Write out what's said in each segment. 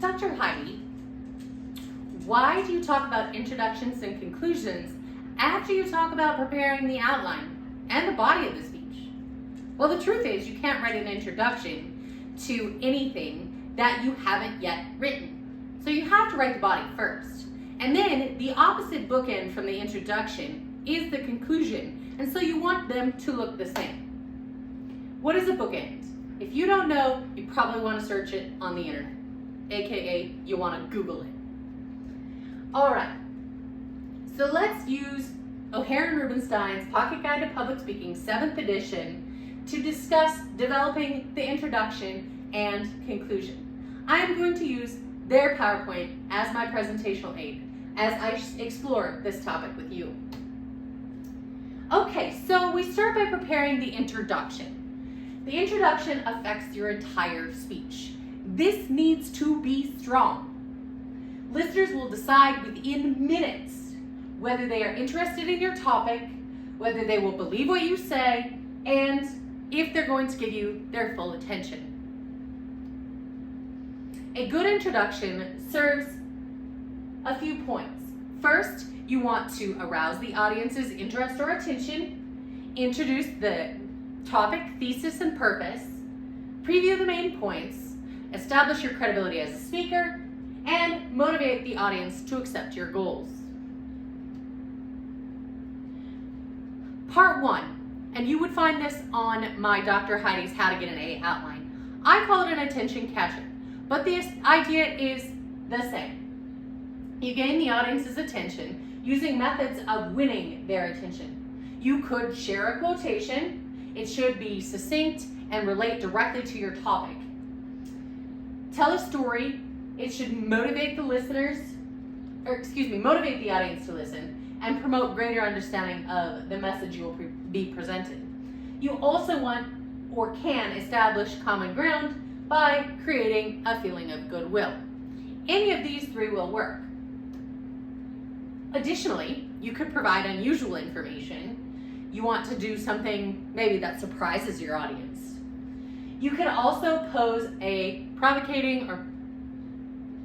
Dr. Heidi, why do you talk about introductions and conclusions after you talk about preparing the outline and the body of the speech? Well, the truth is you can't write an introduction to anything that you haven't yet written. So you have to write the body first. And then the opposite bookend from the introduction is the conclusion. And so you want them to look the same. What is a bookend? If you don't know, you probably want to search it on the internet, aka you want to Google it. All right, so let's use O'Hare and Rubenstein's Pocket Guide to Public Speaking, 7th edition, to discuss developing the introduction and conclusion. I am going to use their PowerPoint as my presentational aid as I explore this topic with you. Okay, so we start by preparing the introduction. The introduction affects your entire speech. This needs to be strong. Listeners will decide within minutes whether they are interested in your topic, whether they will believe what you say, and if they're going to give you their full attention. A good introduction serves a few points. First, you want to arouse the audience's interest or attention, introduce the topic, thesis, and purpose, preview the main points, establish your credibility as a speaker, and motivate the audience to accept your goals. Part 1, and you would find this on my Dr. Heidi's How to Get an A outline. I call it an attention catcher, but the idea is the same. You gain the audience's attention using methods of winning their attention. You could share a quotation. It should be succinct and relate directly to your topic. Tell a story. It should motivate the motivate the audience to listen and promote greater understanding of the message you will be presented. You also want or can establish common ground by creating a feeling of goodwill. Any of these three will work. Additionally, you could provide unusual information. You want to do something maybe that surprises your audience. You can also pose a provocating or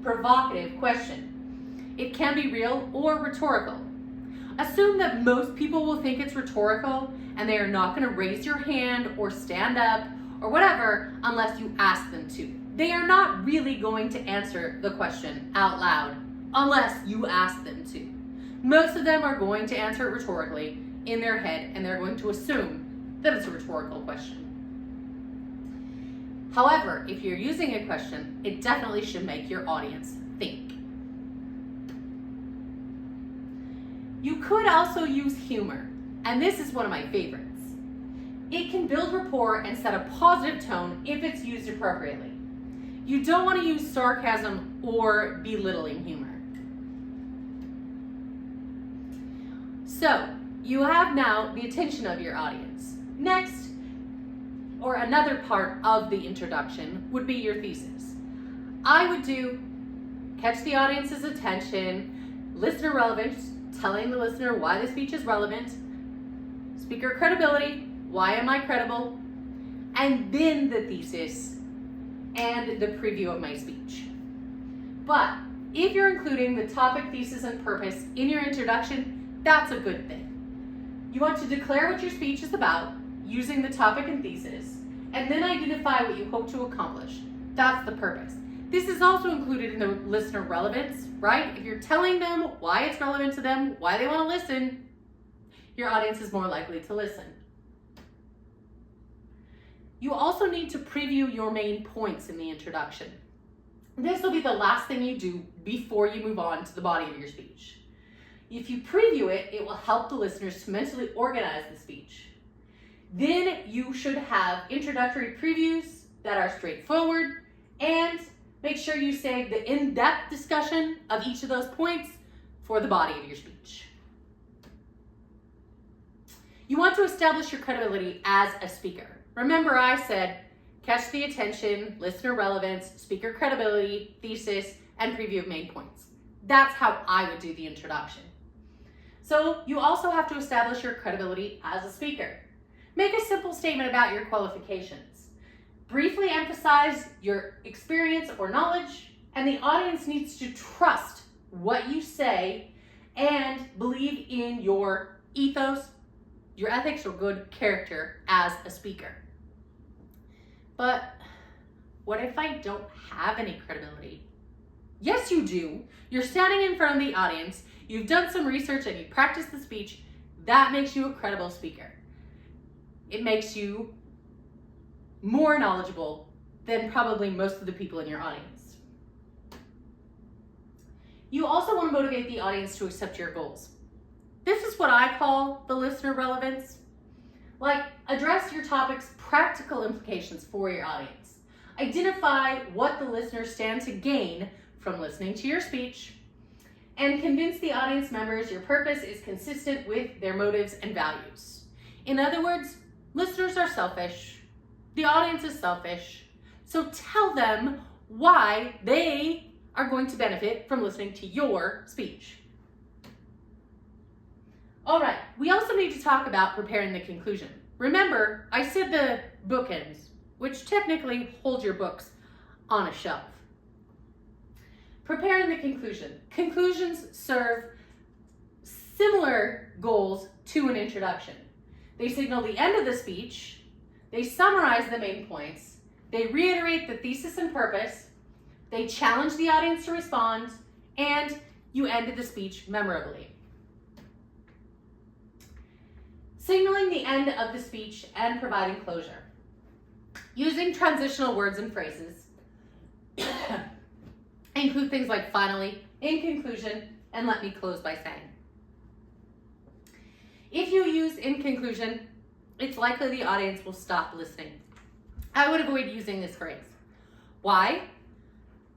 provocative question. It can be real or rhetorical. Assume that most people will think it's rhetorical and they are not going to raise your hand or stand up or whatever unless you ask them to. They are not really going to answer the question out loud unless you ask them to. Most of them are going to answer it rhetorically in their head, and they're going to assume that it's a rhetorical question. However, if you're using a question, it definitely should make your audience think. You could also use humor, and this is one of my favorites. It can build rapport and set a positive tone if it's used appropriately. You don't want to use sarcasm or belittling humor. So, you have now the attention of your audience. Next, or another part of the introduction, would be your thesis. I would do catch the audience's attention, listener relevance, telling the listener why the speech is relevant, speaker credibility, why am I credible, and then the thesis and the preview of my speech. But if you're including the topic, thesis, and purpose in your introduction, that's a good thing. You want to declare what your speech is about using the topic and thesis, and then identify what you hope to accomplish. That's the purpose. This is also included in the listener relevance, right? If you're telling them why it's relevant to them, why they want to listen, your audience is more likely to listen. You also need to preview your main points in the introduction. This will be the last thing you do before you move on to the body of your speech. If you preview it, it will help the listeners to mentally organize the speech. Then you should have introductory previews that are straightforward, and make sure you save the in-depth discussion of each of those points for the body of your speech. You want to establish your credibility as a speaker. Remember, I said catch the attention, listener relevance, speaker credibility, thesis, and preview of main points. That's how I would do the introduction. So you also have to establish your credibility as a speaker. Make a simple statement about your qualifications. Briefly emphasize your experience or knowledge, And the audience needs to trust what you say and believe in your ethos, your ethics, or good character as a speaker. But what if I don't have any credibility? Yes, you do. You're standing in front of the audience, you've done some research and you practiced the speech. That makes you a credible speaker. It makes you more knowledgeable than probably most of the people in your audience. You also want to motivate the audience to accept your goals. This is what I call the listener relevance. Like, address your topic's practical implications for your audience. Identify what the listeners stand to gain from listening to your speech, and convince the audience members your purpose is consistent with their motives and values. In other words, listeners are selfish, the audience is selfish, so tell them why they are going to benefit from listening to your speech. All right, we also need to talk about preparing the conclusion. Remember, I said the bookends, which technically hold your books on a shelf. Preparing the conclusion. Conclusions serve similar goals to an introduction. They signal the end of the speech, they summarize the main points, they reiterate the thesis and purpose, they challenge the audience to respond, and you ended the speech memorably. Signaling the end of the speech and providing closure. Using transitional words and phrases. Include things like finally, in conclusion, and let me close by saying. If you use in conclusion, it's likely the audience will stop listening. I would avoid using this phrase. Why?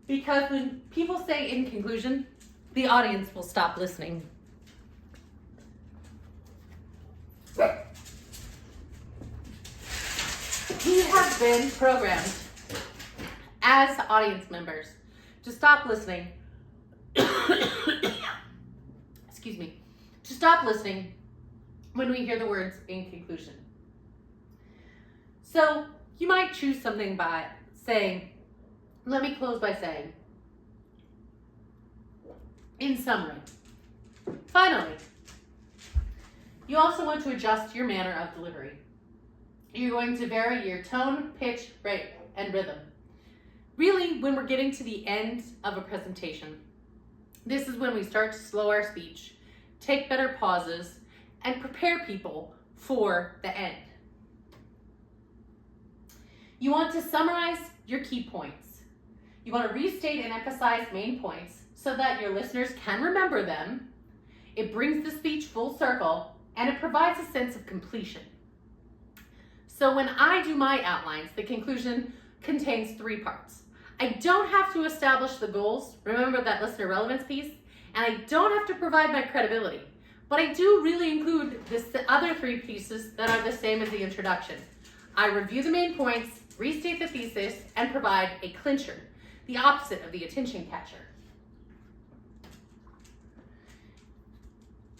Because when people say in conclusion, the audience will stop listening. We have been programmed as audience members to stop listening. Excuse me. To stop listening when we hear the words in conclusion. So you might choose something by saying, let me close by saying, in summary. Finally, you also want to adjust your manner of delivery. You're going to vary your tone, pitch, rate, and rhythm. Really, when we're getting to the end of a presentation, this is when we start to slow our speech, take better pauses, and prepare people for the end. You want to summarize your key points. You want to restate and emphasize main points so that your listeners can remember them. It brings the speech full circle, and it provides a sense of completion. So when I do my outlines, the conclusion contains 3 parts. I don't have to establish the goals, remember that listener relevance piece, and I don't have to provide my credibility, but I do really include the other 3 pieces that are the same as the introduction. I review the main points, restate the thesis, and provide a clincher, the opposite of the attention catcher.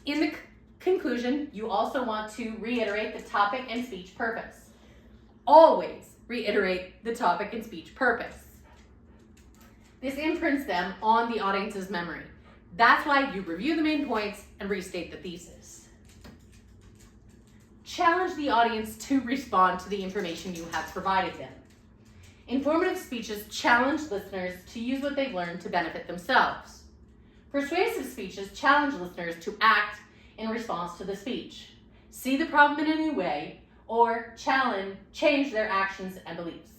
In the conclusion, you also want to reiterate the topic and speech purpose. Always reiterate the topic and speech purpose. This imprints them on the audience's memory. That's why you review the main points and restate the thesis. Challenge the audience to respond to the information you have provided them. Informative speeches challenge listeners to use what they've learned to benefit themselves. Persuasive speeches challenge listeners to act in response to the speech, see the problem in a new way, or change their actions and beliefs.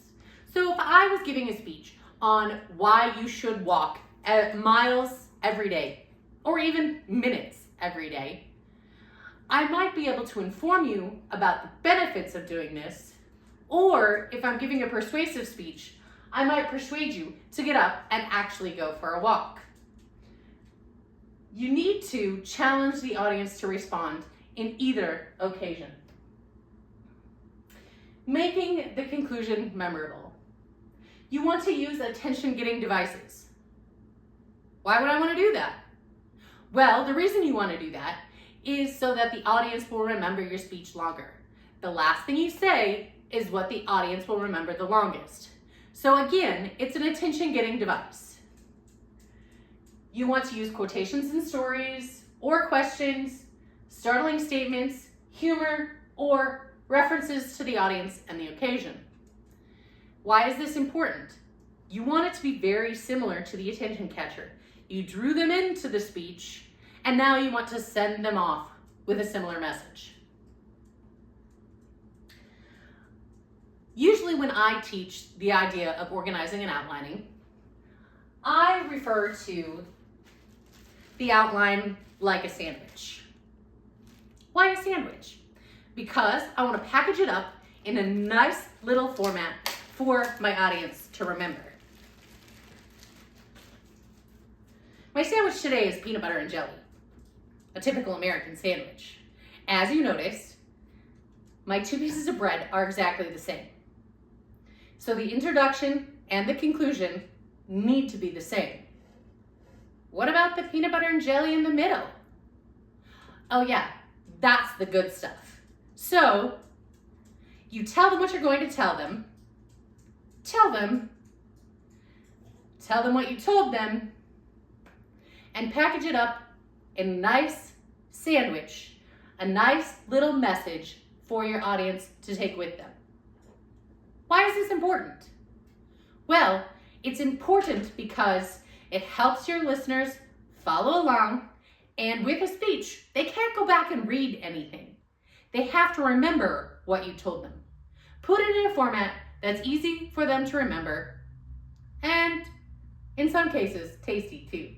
So if I was giving a speech on why you should walk miles every day, or even minutes every day, I might be able to inform you about the benefits of doing this, or if I'm giving a persuasive speech, I might persuade you to get up and actually go for a walk. You need to challenge the audience to respond in either occasion. Making the conclusion memorable. You want to use attention-getting devices. Why would I want to do that? Well, the reason you want to do that is so that the audience will remember your speech longer. The last thing you say is what the audience will remember the longest. So again, it's an attention-getting device. You want to use quotations and stories, or questions, startling statements, humor, or references to the audience and the occasion. Why is this important? You want it to be very similar to the attention catcher. You drew them into the speech, and now you want to send them off with a similar message. Usually when I teach the idea of organizing and outlining, I refer to the outline like a sandwich. Why a sandwich? Because I want to package it up in a nice little format for my audience to remember. My sandwich today is peanut butter and jelly, a typical American sandwich. As you noticed, my 2 pieces of bread are exactly the same. So the introduction and the conclusion need to be the same. What about the peanut butter and jelly in the middle? Oh yeah, that's the good stuff. So you tell them what you're going to tell them, tell them what you told them, and package it up in a nice sandwich, a nice little message for your audience to take with them. Why is this important? Well, it's important because it helps your listeners follow along, and with a speech, they can't go back and read anything. They have to remember what you told them. Put it in a format that's easy for them to remember, and in some cases, tasty too.